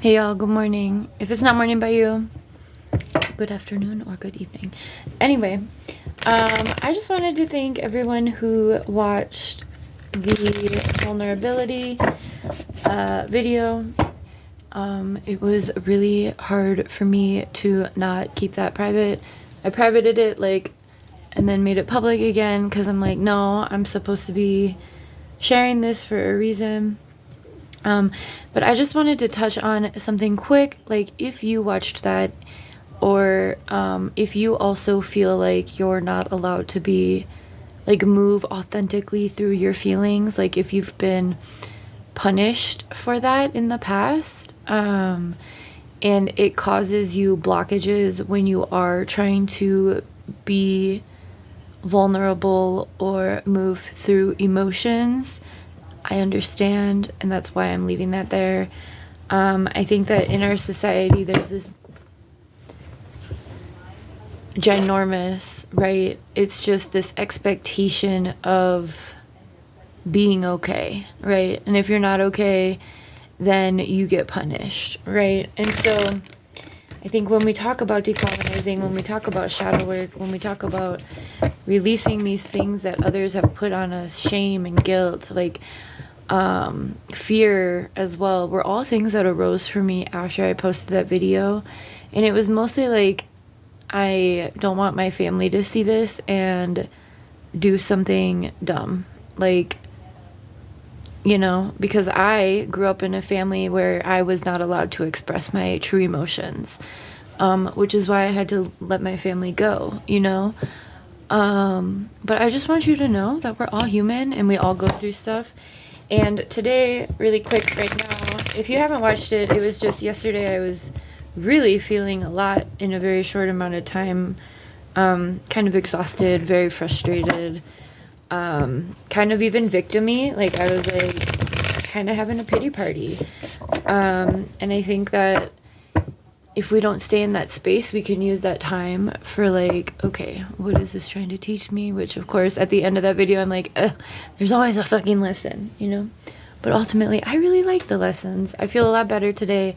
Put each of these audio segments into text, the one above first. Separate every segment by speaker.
Speaker 1: Hey y'all, good morning. If it's not morning by you, good afternoon or good evening. Anyway, I just wanted to thank everyone who watched the vulnerability video. It was really hard for me to not keep that private. I privated it and then made it public again because I'm like, no, I'm supposed to be sharing this for a reason. But I just wanted to touch on something quick, like if you watched that, or if you also feel like you're not allowed to be, move authentically through your feelings, like if you've been punished for that in the past, and it causes you blockages when you are trying to be vulnerable or move through emotions. I understand, and that's why I'm leaving that there. I think that in our society, there's this ginormous, right? It's just this expectation of being okay, right? And if you're not okay, then you get punished, right? And so I think when we talk about decolonizing, when we talk about shadow work, when we talk about releasing these things that others have put on us, shame and guilt, fear as well, were all things that arose for me after I posted that video. And it was mostly I don't want my family to see this and do something dumb, because I grew up in a family where I was not allowed to express my true emotions, which is why I had to let my family go, but I just want you to know that we're all human and we all go through stuff. And today, really quick right now, if you haven't watched it, it was just yesterday. I was really feeling a lot in a very short amount of time, kind of exhausted, very frustrated, kind of even victim-y. I was kind of having a pity party. And I think that if we don't stay in that space, we can use that time for okay, what is this trying to teach me? Which of course at the end of that video, I'm like, there's always a fucking lesson, but ultimately I really like the lessons. I feel a lot better today.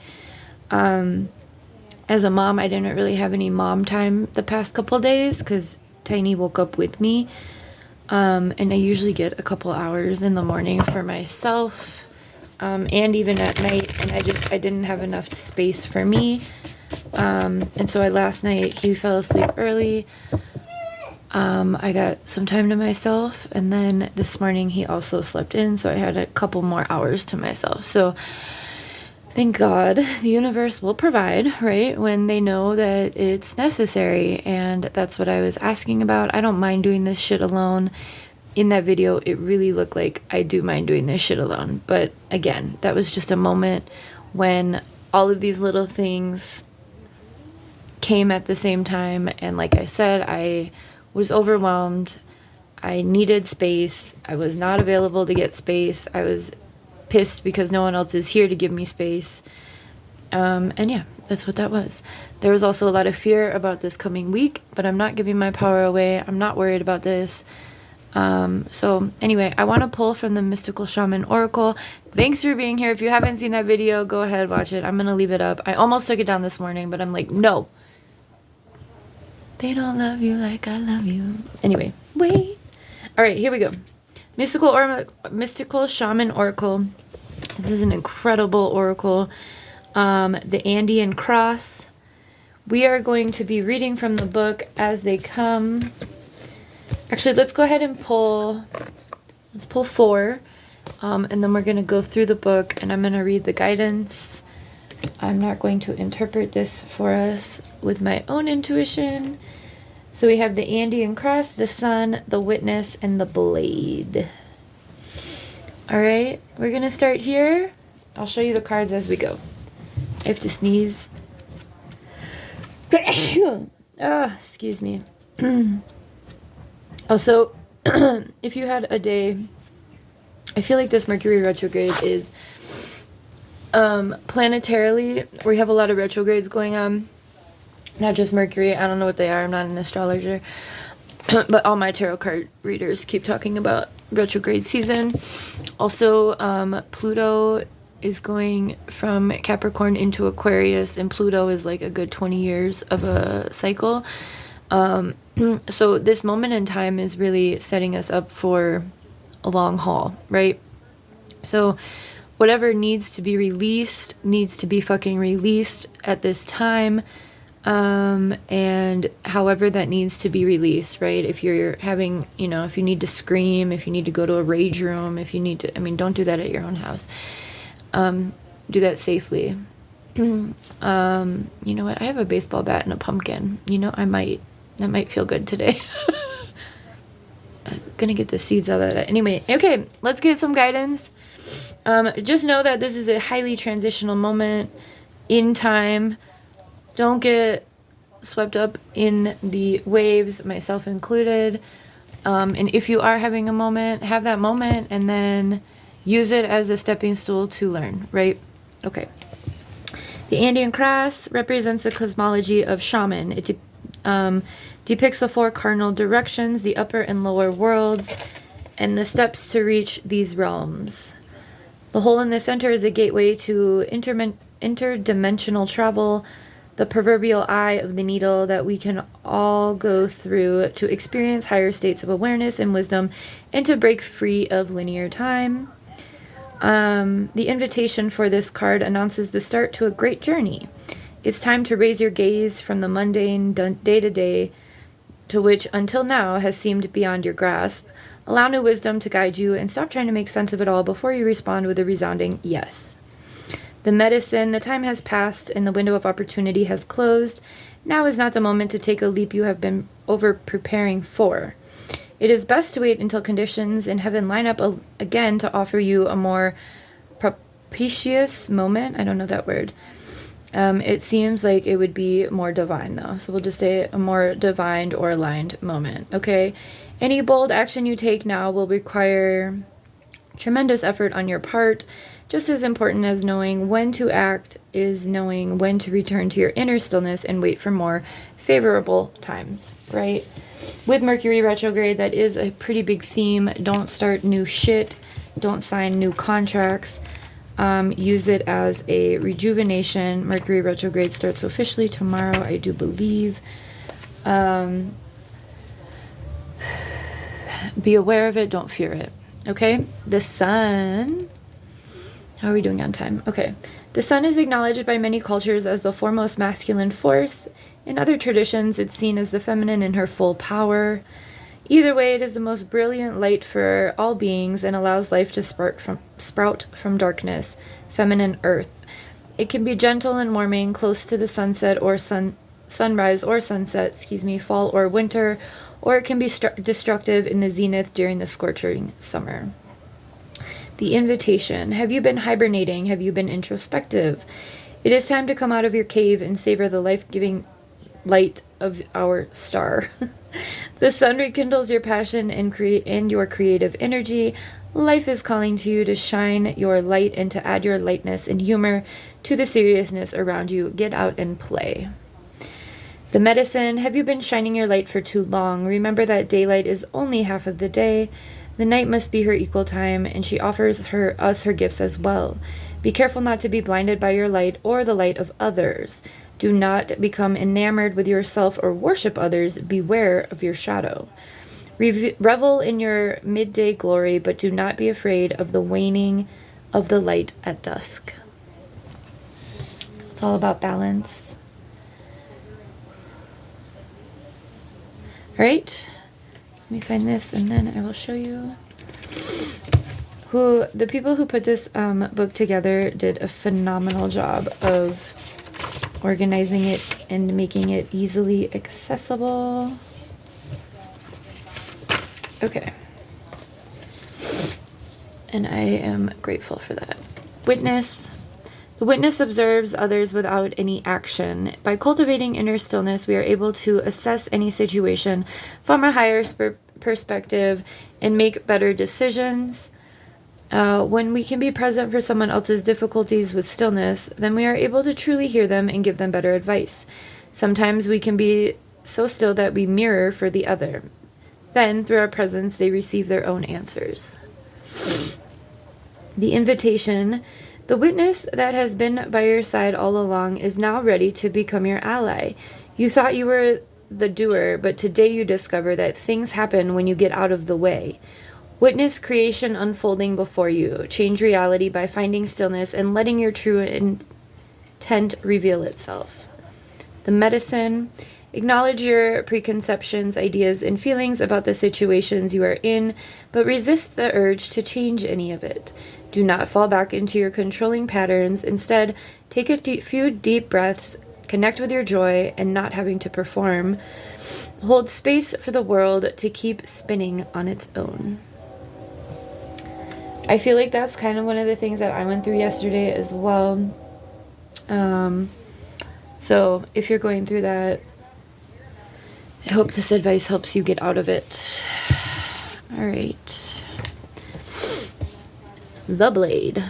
Speaker 1: As a mom, I didn't really have any mom time the past couple days because Tiny woke up with me. And I usually get a couple hours in the morning for myself. And even at night, and I didn't have enough space for me, and so last night he fell asleep early. I got some time to myself, and then this morning he also slept in, so I had a couple more hours to myself. So thank God the universe will provide, right, when they know that it's necessary, and that's what I was asking about. I don't mind doing this shit alone. In that video, it really looked like I do mind doing this shit alone. But again, that was just a moment when all of these little things came at the same time. And like I said, I was overwhelmed. I needed space. I was not available to get space. I was pissed because no one else is here to give me space. And yeah, that's what that was. There was also a lot of fear about this coming week, but I'm not giving my power away. I'm not worried about this. So anyway, I want to pull from the Mystical Shaman Oracle. Thanks for being here. If you haven't seen that video, go ahead, watch it. I'm going to leave it up. I almost took it down this morning, but I'm like, no. They don't love you like I love you. Anyway, wait. All right, here we go. Mystical Shaman Oracle. This is an incredible oracle. The Andean Cross. We are going to be reading from the book as they come. Actually, let's go ahead and pull 4, and then we're going to go through the book, and I'm going to read the guidance. I'm not going to interpret this for us with my own intuition. So we have the Andean Cross, the Sun, the Witness, and the Blade. All right, we're going to start here. I'll show you the cards as we go. I have to sneeze. Excuse me. Also, if you had a day, I feel like this Mercury retrograde is planetarily, we have a lot of retrogrades going on. Not just Mercury, I don't know what they are, I'm not an astrologer. But all my tarot card readers keep talking about retrograde season. Also, Pluto is going from Capricorn into Aquarius, and Pluto is like a good 20 years of a cycle. So this moment in time is really setting us up for a long haul, right? So whatever needs to be released needs to be fucking released at this time. And however that needs to be released, right? If you're having, if you need to scream, if you need to go to a rage room, if you need to, don't do that at your own house. Do that safely. You know what? I have a baseball bat and a pumpkin. That might feel good today. I was gonna get the seeds out of that. Anyway, okay, let's get some guidance. Just know that this is a highly transitional moment in time. Don't get swept up in the waves, myself included. And if you are having a moment, have that moment and then use it as a stepping stool to learn, right? Okay. The Andean cross represents the cosmology of shaman. It depicts the 4 cardinal directions, the upper and lower worlds, and the steps to reach these realms. The hole in the center is a gateway to interdimensional travel, the proverbial eye of the needle that we can all go through to experience higher states of awareness and wisdom and to break free of linear time. The invitation for this card announces the start to a great journey. It's time to raise your gaze from the mundane day-to-day to which until now has seemed beyond your grasp. Allow new wisdom to guide you and stop trying to make sense of it all before you respond with a resounding yes. The medicine, the time has passed and the window of opportunity has closed. Now is not the moment to take a leap you have been over-preparing for. It is best to wait until conditions in heaven line up again to offer you a more propitious moment. I don't know that word. It seems like it would be more divine, though. So we'll just say a more divine or aligned moment, okay? Any bold action you take now will require tremendous effort on your part. Just as important as knowing when to act is knowing when to return to your inner stillness and wait for more favorable times, right? With Mercury retrograde, that is a pretty big theme. Don't start new shit. Don't sign new contracts. Use it as a rejuvenation. Mercury retrograde starts officially tomorrow, I do believe. Be aware of it. Don't fear it. Okay? The sun. How are we doing on time? Okay. The sun is acknowledged by many cultures as the foremost masculine force. In other traditions, it's seen as the feminine in her full power. Either way, it is the most brilliant light for all beings and allows life to sprout from darkness, feminine earth. It can be gentle and warming, close to the sunset or sunrise or sunset, fall or winter, or it can be destructive in the zenith during the scorching summer. The invitation. Have you been hibernating? Have you been introspective? It is time to come out of your cave and savor the life-giving light of our star. The sun rekindles your passion and your creative energy. Life is calling to you to shine your light and to add your lightness and humor to the seriousness around you. Get out and play. The medicine. Have you been shining your light for too long? Remember that daylight is only half of the day. The night must be her equal time, and she offers us her gifts as well. Be careful not to be blinded by your light or the light of others. Do not become enamored with yourself or worship others. Beware of your shadow. Revel in your midday glory, but do not be afraid of the waning of the light at dusk. It's all about balance. All right. Let me find this and then I will show you the people who put this book together did a phenomenal job of organizing it and making it easily accessible. Okay. And I am grateful for that. Witness. The witness observes others without any action. By cultivating inner stillness, we are able to assess any situation from a higher perspective and make better decisions. When we can be present for someone else's difficulties with stillness, then we are able to truly hear them and give them better advice. Sometimes we can be so still that we mirror for the other. Then, through our presence, they receive their own answers. The invitation. The witness that has been by your side all along is now ready to become your ally. You thought you were the doer, but today you discover that things happen when you get out of the way. Witness creation unfolding before you. Change reality by finding stillness and letting your true intent reveal itself. The medicine. Acknowledge your preconceptions, ideas, and feelings about the situations you are in, but resist the urge to change any of it. Do not fall back into your controlling patterns. Instead, take a few deep breaths, connect with your joy and not having to perform. Hold space for the world to keep spinning on its own. I feel like that's kind of one of the things that I went through yesterday as well. So if you're going through that, I hope this advice helps you get out of it. All right. The blade.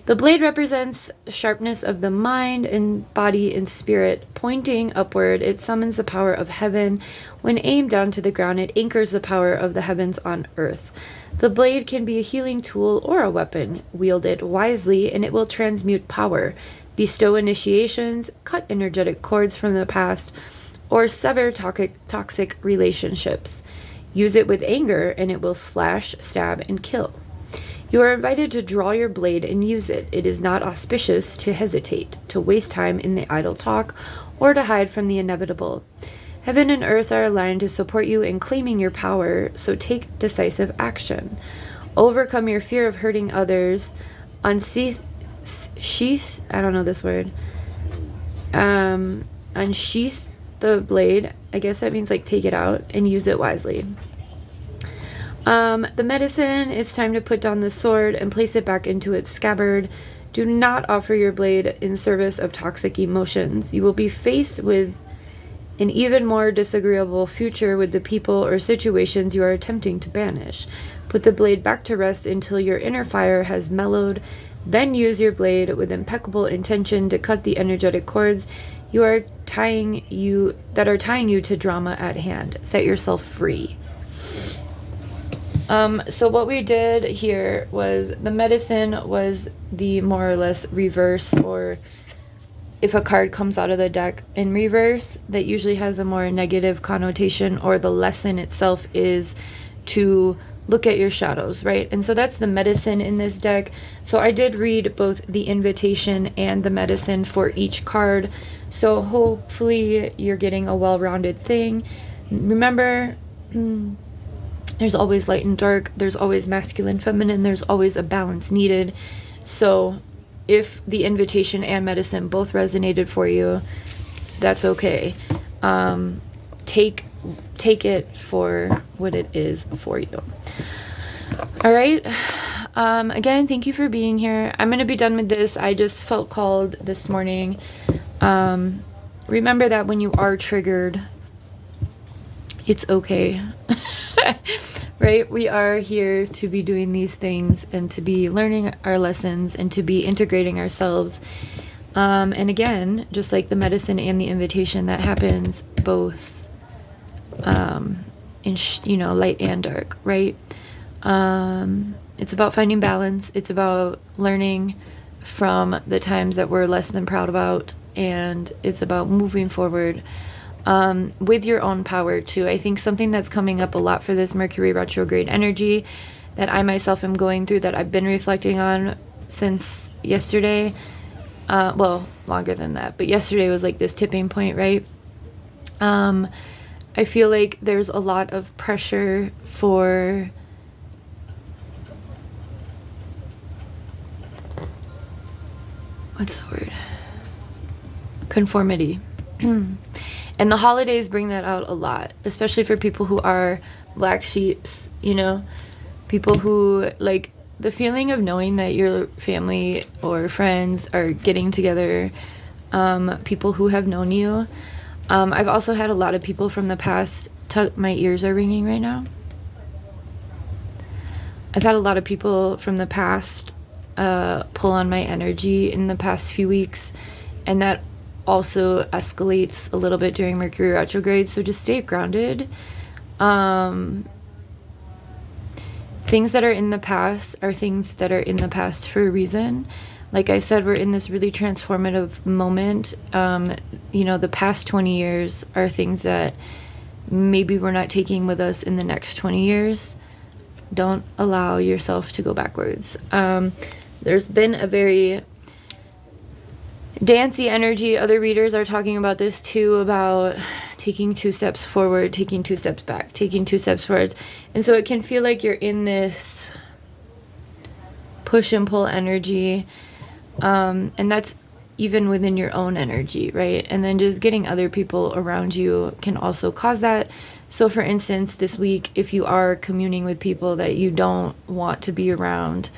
Speaker 1: The blade represents sharpness of the mind and body and spirit. Pointing upward, it summons the power of heaven. When aimed down to the ground, it anchors the power of the heavens on earth. The blade can be a healing tool or a weapon. Wield it wisely, and it will transmute power, bestow initiations, cut energetic cords from the past, or sever toxic relationships. Use it with anger, and it will slash, stab, and kill. You are invited to draw your blade and use it. It is not auspicious to hesitate, to waste time in the idle talk, or to hide from the inevitable. Heaven and earth are aligned to support you in claiming your power, so take decisive action. Overcome your fear of hurting others. Unsheath, I don't know this word. Unsheath the blade. I guess that means like take it out and use it wisely. The medicine, it's time to put down the sword and place it back into its scabbard. Do not offer your blade in service of toxic emotions. You will be faced with an even more disagreeable future with the people or situations you are attempting to banish. Put the blade back to rest until your inner fire has mellowed. Then use your blade with impeccable intention to cut the energetic cords that are tying you to drama at hand. Set yourself free. So what we did here was the medicine was the more or less reverse, or if a card comes out of the deck in reverse, that usually has a more negative connotation, or the lesson itself is to look at your shadows, right? And so that's the medicine in this deck. So I did read both the invitation and the medicine for each card. So hopefully you're getting a well-rounded thing. Remember, there's always light and dark. There's always masculine, feminine. There's always a balance needed. So if the invitation and medicine both resonated for you, that's okay. Take it for what it is for you. All right. Again, thank you for being here. I'm going to be done with this. I just felt called this morning. Remember that when you are triggered, it's okay. Right? We are here to be doing these things and to be learning our lessons and to be integrating ourselves. And again, just like the medicine and the invitation, that happens both in light and dark, right? It's about finding balance. It's about learning from the times that we're less than proud about, and it's about moving forward with your own power too. I think something that's coming up a lot for this Mercury retrograde energy that I myself am going through, that I've been reflecting on since yesterday, well, longer than that, but yesterday was like this tipping point, right? I feel like there's a lot of pressure for what's the word? Conformity. And the holidays bring that out a lot, especially for people who are black sheeps, people who like the feeling of knowing that your family or friends are getting together, people who have known you. I've also had a lot of people from the past, my ears are ringing right now. I've had a lot of people from the past pull on my energy in the past few weeks, and that also escalates a little bit during Mercury retrograde, so just stay grounded. Things that are in the past are things that are in the past for a reason. Like I said, we're in this really transformative moment. The past 20 years are things that maybe we're not taking with us in the next 20 years. Don't allow yourself to go backwards. There's been a very dancey energy. Other readers are talking about this too, about taking 2 steps forward, taking 2 steps back, taking 2 steps forwards. And so it can feel like you're in this push and pull energy. And that's even within your own energy, right? And then just getting other people around you can also cause that. So for instance, this week, if you are communing with people that you don't want to be around,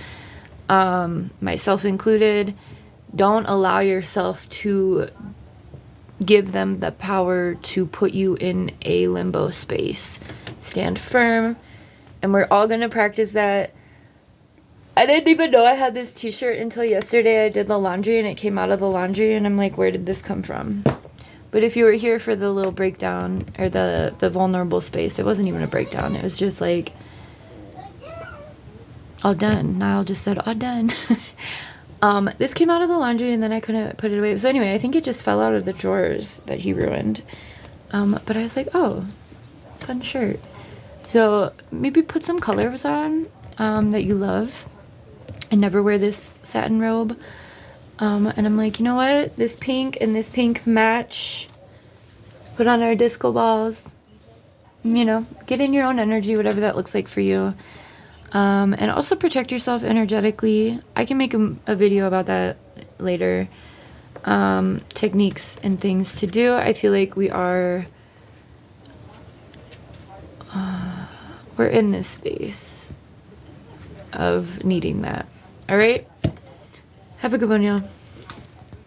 Speaker 1: myself included, don't allow yourself to give them the power to put you in a limbo space. Stand firm. And we're all going to practice that. I didn't even know I had this t-shirt until yesterday. I did the laundry and it came out of the laundry and I'm like, where did this come from? But if you were here for the little breakdown, or the vulnerable space, it wasn't even a breakdown. It was just like, all done. Niall just said, all done. This came out of the laundry and then I couldn't put it away. So anyway, I think it just fell out of the drawers that he ruined. But I was like, oh, fun shirt. So maybe put some colors on that you love. I never wear this satin robe. And I'm like, you know what? This pink and this pink match. Let's put on our disco balls. Get in your own energy, whatever that looks like for you. And also protect yourself energetically. I can make a video about that later. Techniques and things to do. I feel like we're in this space of needing that. All right. Have a good one, y'all.